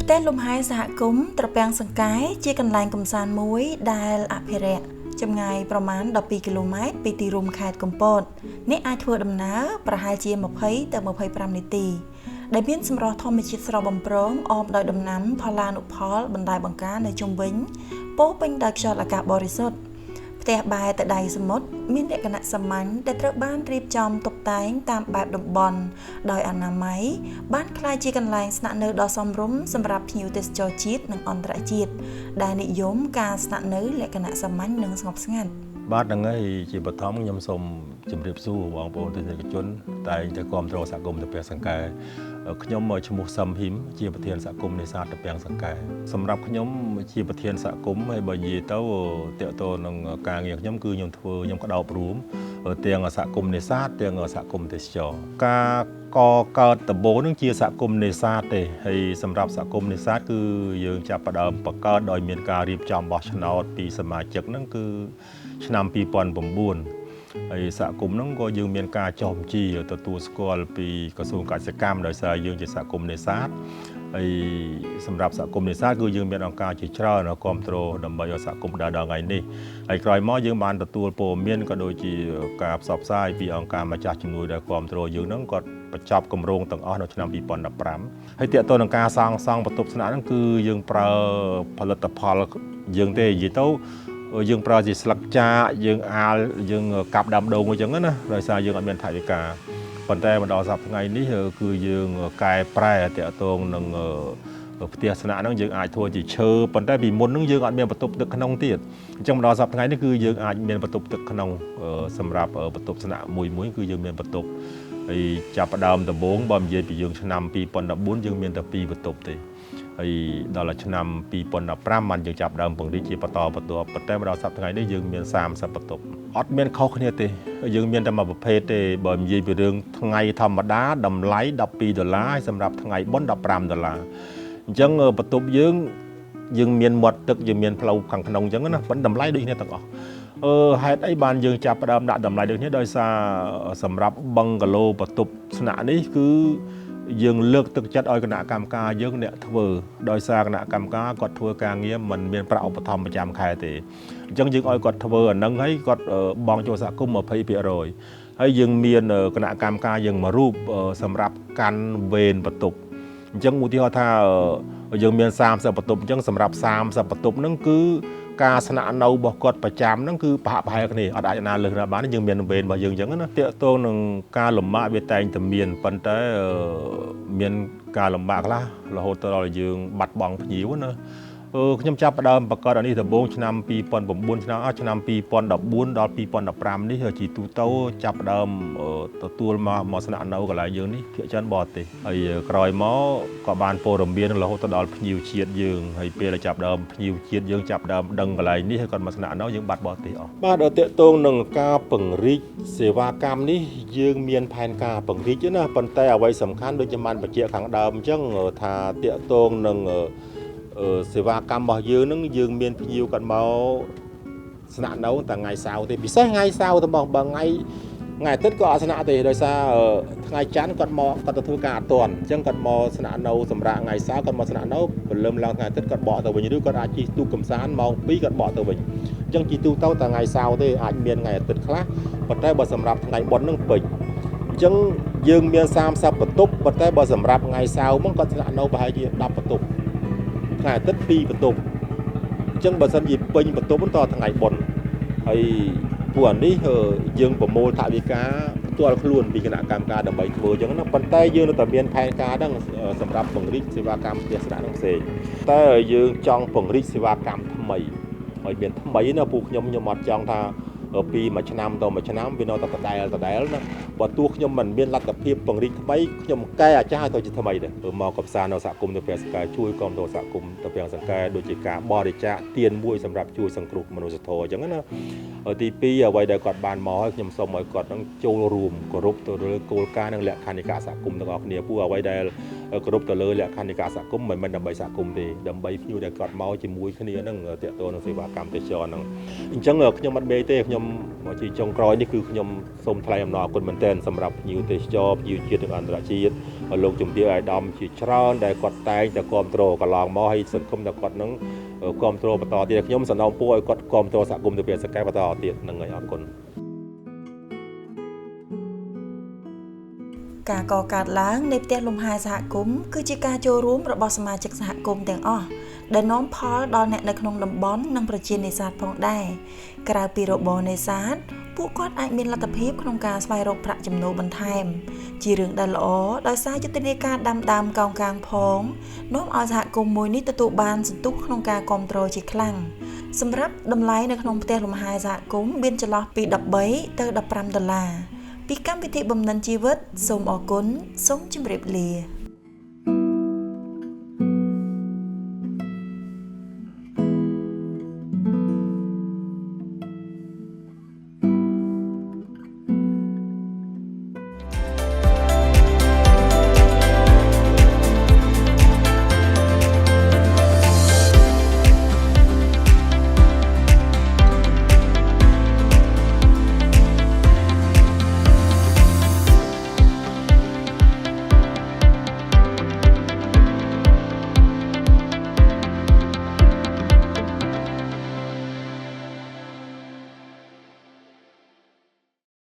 Tên lùm hai xã cúng tập bang sân cái chia cần lành cầm sàn muối đài áp hệ rẹ trong ngàyประมาณ12 km ពីទីរួមខេត្តកំពតនេះអាចធ្វើដំណើរប្រហែលជា20ទៅ25នាទីដែលមានសម្រស់ធម្មជាតិស្រស់បំព្រងអមដោយដំណាំផល្លានុផលបណ្ដាលបង្ការនៅជុំវិញពោពេញដោយខ្យល់អាកាសបរិសុទ្ធផ្ទះបែរទៅដៃសមុទ្រមានលក្ខណៈសាមញ្ញដែលត្រូវបានរៀបចំតុបតែងតាមបែបតំបន់ដោយអនាម័យបានក្លាយជាកន្លែងស្នាក់នៅដ៏សមរម្យសម្រាប់ភ្ញៀវទេសចរជាតិនិងអន្តរជាតិដែលនិយមការស្នាក់នៅលក្ខណៈសាមញ្ញនិងស្ងប់ស្ងាត់បាទហ្នឹងហើយជាបឋមខ្ញុំសូមជម្រាបសួរបងប្អូនទស្សនិកជនតែងតែគាំទ្រសហគមន៍តាពាំងសង្កែខ្ញុំឈ្មោះសឹមហ៊ីមជាប្រធានសហគមន៍នេសាទតាពាំងសង្កែសម្រាប់ខ្ញុំជាប្រធានសហគមន៍ហើយបើនិយាយទៅតកតនឹងការងារខ្ញុំគឺខ្ញុំក្តោបរួមទាំងសហគមន៍នេសាទទាំងសហគមន៍ទេសចរការកើតដំបូងនឹងជាសហគមន៍នេសាទទេហើយសម្រាប់សហគមន៍នេសាទគឺយើងចាប់ផ្ដើមបង្កើតដោយមានការរៀបចំបោះឆ្នោតពីសមាជិកហ្នឹងគឺឆ្នាំ2009ហើយសហគមន៍ហ្នឹងក៏យើងមានការចុះបញ្ជីទទួលស្គាល់ពីក្រសួងកសិកម្មដោយសារយើងជាសហគមន៍នេសាទហើយសម្រាប់សហគមន៍នេសាទគឺយើងមានអង្គការជាច្រើនគ្រប់គ្រងដើម្បីឲ្យសហគមន៍ដល់ថ្ងៃនេះហើយក្រោយមកយើងបានទទួលព័ត៌មានក៏ដូចជាការផ្សព្វផ្សាយពីអង្គការម្ចាស់ជំនួយដែលគ្រប់គ្រងយើងហ្នឹងគាត់បញ្ចប់គម្រោងទាំងអស់នៅឆ្នាំ2015ហើយតើតើនឹងការសាងសង់បន្ទប់ស្នាក់ហ្នឹងគឺយើងប្រើផលិតផលយើងទេនិយាយទៅយើងប្រើជាស្លឹកចាកយើងអាលយើងកាប់ដើមដូងអញ្ចឹងណាដោយសារយើងអត់មានថវិកាប៉ុន្តែមកដល់សប្តាហ៍ថ្ងៃនេះគឺយើងកែប្រែតាក់ទងនឹងផ្ទះស្នាក់ហ្នឹងយើងអាចធ្វើជាឈើប៉ុន្តែពីមុនហ្នឹងយើងអត់មានបន្ទប់ទឹកក្នុងទៀតអញ្ចឹងមកដល់សប្តាហ៍ថ្ងៃនេះគឺយើងអាចមានបន្ទប់ទឹកក្នុងសម្រាប់បន្ទប់ស្នាក់មួយគឺយើងមានបន្ទប់ហើយចាប់ផ្ដើមដំបូងបើនិយាយពីយើងឆ្នាំ2014យើងមានតែ2បន្ទប់ទេហើយដល់ឆ្នាំ2015បានយើងចាប់ដើមពង្រីកជាបន្តបន្ទាប់ប៉ុន្តែមកដល់សប្តាហ៍ថ្ងៃនេះយើងមាន30បន្ទប់អត់មានខុសគ្នាទេយើងមានតែមួយប្រភេទទេបើនិយាយពីរឿងថ្ងៃធម្មតាតម្លៃ$12ហើយសម្រាប់ថ្ងៃបុណ្យ$15អញ្ចឹងបន្ទប់យើងមានមាត់ទឹកយើងមានផ្លូវខាងក្នុងអញ្ចឹងណាប៉ុន្តែតម្លៃដូចគ្នាទាំងអស់ហេតុអីបានយើងចាប់ផ្ដើមដាក់តម្លៃដូចនេះដោយសារសម្រាប់បឹងកាឡូបន្ទប់ស្នាក់នេះគឺយើងលើកទឹកចិត្តឲ្យគណៈកម្មការយើងអ្នកធ្វើដោយសារគណៈកម្មការគាត់ធ្វើការងារមិនមានប្រាក់ឧបត្ថម្ភប្រចាំខែទេអញ្ចឹងយើងឲ្យគាត់ធ្វើអានឹងហើយគាត់បង់ចូលសហគមន៍20%ហើយយើងមានគណៈកម្មការយើងមួយរូបសម្រាប់កាន់វេនបន្ទប់អញ្ចឹងឧទាហរណ៍ថាយើងមាន30បន្ទប់អញ្ចឹងសម្រាប់30បន្ទប់ហ្នឹងគឺការស្នាក់នៅរបស់គាត់ប្រចាំហ្នឹងគឺប្រហាក់ប្រហែលគ្នាអត់អាចណាលើសណាបានយើងមានវេនរបស់យើងអញ្ចឹងណាតាកតងនឹងការលំបាកវាតែងតែមានប៉ុន្តែមានការលំបាកខ្លះរហូតដល់យើងបាត់បង់ភ្ញៀវណាខ្ញុំចាប់ផ្ដើមបង្កើតអានេះដំបូងឆ្នាំ2009ឆ្នាំ2014ដល់2015នេះជាទូទៅចាប់ផ្ដើមទទួលមកស្នាក់នៅកន្លែងយើងនេះភាគច្រើនបរទេសហើយក្រោយមកក៏បានព័ត៌មានរហូតដល់ភ្ញៀវជាតិយើងហើយពេលដែលចាប់ផ្ដើមភ្ញៀវជាតិយើងចាប់ផ្ដើមដឹងកន្លែងនេះហើយគាត់មកស្នាក់នៅយើងបាត់បរទេសអស់បាទដល់តាកតងនឹងការពង្រីកសេវាកម្មនេះយើងមានផែនការពង្រីកណាប៉ុន្តែអ្វីសំខាន់ដូចជាបានបញ្ជាក់ខាងដើមអញ្ចឹងថាតាកតងនឹងសេវាកម្មរបស់យើងនឹងយើងមានភ្ញៀវគាត់មកស្នាក់នៅតែថ្ងៃសៅរ៍ទេពិសេសថ្ងៃសៅរ៍តែបងថ្ងៃអាទិត្យក៏អត់ស្នាក់ទេដោយសារថ្ងៃច័ន្ទគាត់មកគាត់ទៅធ្វើការអត់ទាន់អញ្ចឹងគាត់មកស្នាក់នៅសម្រាប់ថ្ងៃសៅរ៍គាត់មកស្នាក់នៅព្រលឹមឡើងថ្ងៃអាទិត្យគាត់បកទៅវិញឬគាត់អាចជិះទូកកំសាន្តម៉ោង2គាត់បកទៅវិញអញ្ចឹងជិះទូកទៅតែថ្ងៃសៅរ៍ទេអាចមានថ្ងៃអាទិត្យខ្លះប៉ុន្តែបើសម្រាប់ថ្ងៃបុណ្យនឹងពេញអញ្ចឹងយើងមាន30បន្ទប់ប៉ុន្តែបើសម្រាប់ថ្ងៃសៅរ៍មកគាត់ស្នាក់នៅប្រហែលជា10បន្ទប់ថ្ងៃអាទិត្យ2បន្ទប់អញ្ចឹងបើសិនជាពេញបន្ទប់តថ្ងៃបុណ្យហើយពួកអានេះយើងប្រមូលថវិកាផ្ទាល់ខ្លួនពីគណៈកម្មការដើម្បីធ្វើអញ្ចឹងណាប៉ុន្តែយើងនៅតែមានផែនការហ្នឹងសម្រាប់ពង្រីកសេវាកម្មផ្ទះស្នាក់ហ្នឹងផ្សេងតែយើងចង់ពង្រីកសេវាកម្មថ្មីឲ្យមានថ្មីណាពួកខ្ញុំអត់ចង់ថាពីមួយឆ្នាំទៅមួយឆ្នាំវានៅតែដដែលណាបើទោះខ្ញុំមិនមានលទ្ធភាពពង្រីកថ្មីខ្ញុំកែអាចារ្យទៅជាថ្មីដែរមកកំសាន្តនៅសហគមន៍តាពាំងសង្កែជួយគាំទ្រសហគមន៍តាពាំងសង្កែដូចជាការបរិច្ចាគទានមួយសម្រាប់ជួយសង្គ្រោះមនុស្សធម៌អញ្ចឹងណាទី2អ្វីដែលគាត់បានមកហើយខ្ញុំសូមឲ្យគាត់នឹងចូលរួមគោរពទៅលើគោលការណ៍និងលក្ខខណ្ឌនៃការសហគមន៍ទាំងអស់គ្នាពួកអ្វីដែល គ្រប់ទៅលើលក្ខខណ្ឌនៃការសហគមន៍មិនមែនដើម្បីសហគមន៍ទេដើម្បីភ្ញៀវដែលគាត់មកជាមួយគ្នាហ្នឹងទាក់ទងនឹងសេវាកម្មទេសចរហ្នឹងអញ្ចឹងខ្ញុំអត់មេទេខ្ញុំជាចុងក្រោយនេះគឺខ្ញុំសូមថ្លែងអំណរគុណមែនទែនសម្រាប់ភ្ញៀវទេសចរភ្ញៀវជាតិនិងអន្តរជាតិលោកជំទាវអាយដាមជាច្រើនដែលគាត់តែងតែគ្រប់គ្រងកន្លងមកហើយសង្គមតែគាត់ហ្នឹងគ្រប់គ្រងបន្តទៀតខ្ញុំសំណូមពរឲ្យគាត់គ្រប់គ្រងសហគមន៍ទៅពេលសកែបន្តទៀតហ្នឹងហើយអរគុណការកកើតឡើងនៃផ្ទះលំហែសហគមន៍គឺជាការចូលរួមរបស់សមាជិកសហគមន៍ទាំងអស់ដែលនាំផលដល់អ្នកនៅក្នុងតំបន់និងប្រជានេសាទផងដែរក្រៅពីរបរនេសាទពួកគាត់អាចមានលទ្ធភាពក្នុងការស្វែងរកប្រាក់ចំណូលបន្ថែមជារឿងដែលល្អដោយសារយុទ្ធនាការដាំដើមកោងកាងផងនាំឲ្យសហគមន៍មួយនេះទទួលបានសន្ទុះក្នុងការគាំទ្រជាខ្លាំងសម្រាប់តម្លៃនៅក្នុងផ្ទះលំហែសហគមន៍មានចន្លោះពី$13ទៅ$15ពីកម្មវិធីបំណិនជីវិតសូមអរគុណសូមជម្រាបលា